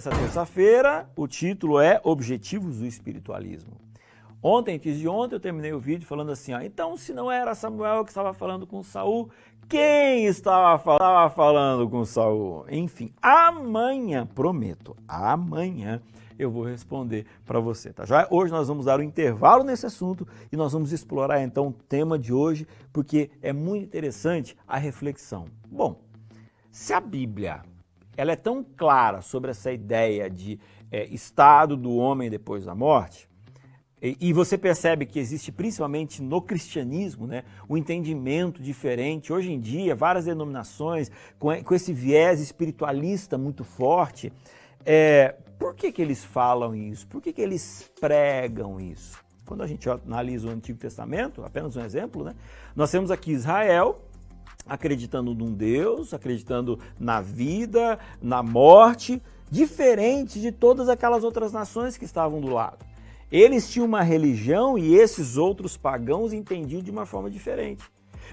dessa terça-feira, o título é Objetivos do Espiritualismo. Antes de ontem, eu terminei o vídeo falando assim, então se não era Samuel que estava falando com Saul, quem estava falando com Saul? Enfim, amanhã, prometo, amanhã eu vou responder para você, tá? Já hoje nós vamos dar um intervalo nesse assunto e nós vamos explorar então o tema de hoje, porque é muito interessante a reflexão. Bom, se a Bíblia ela é tão clara sobre essa ideia de estado do homem depois da morte, e você percebe que existe principalmente no cristianismo, né, um entendimento diferente. Hoje em dia, várias denominações com esse viés espiritualista muito forte. Por que eles falam isso? Por que eles pregam isso? Quando a gente analisa o Antigo Testamento, apenas um exemplo, né, nós temos aqui Israel acreditando num Deus, acreditando na vida, na morte, diferente de todas aquelas outras nações que estavam do lado. Eles tinham uma religião e esses outros pagãos entendiam de uma forma diferente.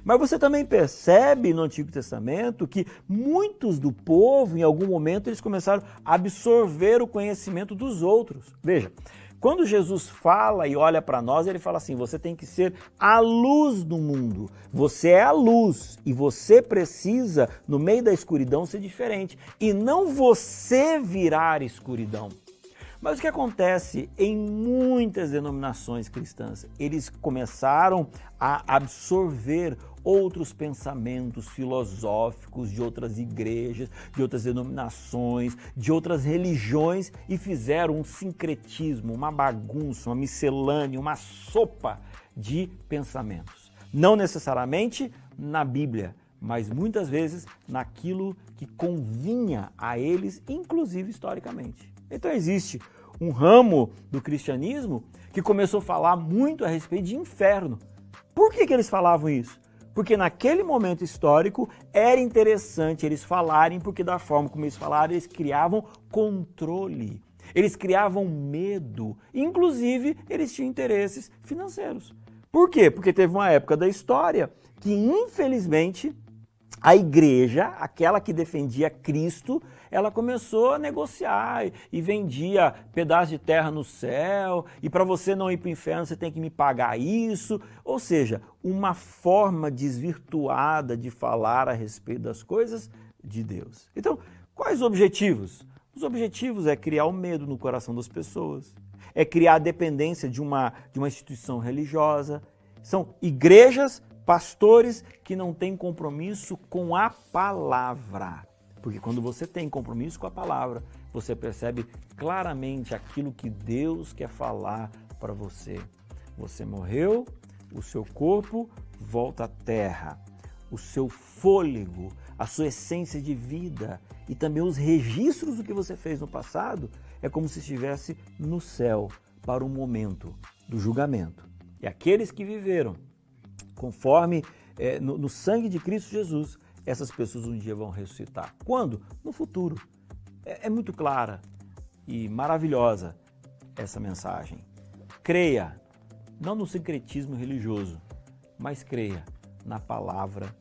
Mas você também percebe no Antigo Testamento que muitos do povo, em algum momento, eles começaram a absorver o conhecimento dos outros. Veja, quando Jesus fala e olha para nós, ele fala assim, você tem que ser a luz do mundo. Você é a luz e você precisa, no meio da escuridão, ser diferente. E não você virar escuridão. Mas o que acontece em muitas denominações cristãs? Eles começaram a absorver outros pensamentos filosóficos de outras igrejas, de outras denominações, de outras religiões e fizeram um sincretismo, uma bagunça, uma miscelânea, uma sopa de pensamentos. Não necessariamente na Bíblia, mas muitas vezes naquilo que convinha a eles, inclusive historicamente. Então existe um ramo do cristianismo que começou a falar muito a respeito de inferno. Por que eles falavam isso? Porque naquele momento histórico era interessante eles falarem, porque da forma como eles falaram, eles criavam controle, eles criavam medo, inclusive eles tinham interesses financeiros. Por quê? Porque teve uma época da história que, infelizmente, a igreja, aquela que defendia Cristo, ela começou a negociar e vendia pedaços de terra no céu, e para você não ir para o inferno você tem que me pagar isso. Ou seja, uma forma desvirtuada de falar a respeito das coisas de Deus. Então, quais os objetivos? Os objetivos é criar o medo no coração das pessoas, é criar a dependência de uma instituição religiosa. São igrejas, pastores que não têm compromisso com a palavra. Porque quando você tem compromisso com a palavra, você percebe claramente aquilo que Deus quer falar para você. Você morreu, o seu corpo volta à terra. O seu fôlego, a sua essência de vida e também os registros do que você fez no passado é como se estivesse no céu para o momento do julgamento. E aqueles que viveram conforme no sangue de Cristo Jesus, essas pessoas um dia vão ressuscitar. Quando? No futuro. É muito clara e maravilhosa essa mensagem. Creia, não no sincretismo religioso, mas creia na palavra.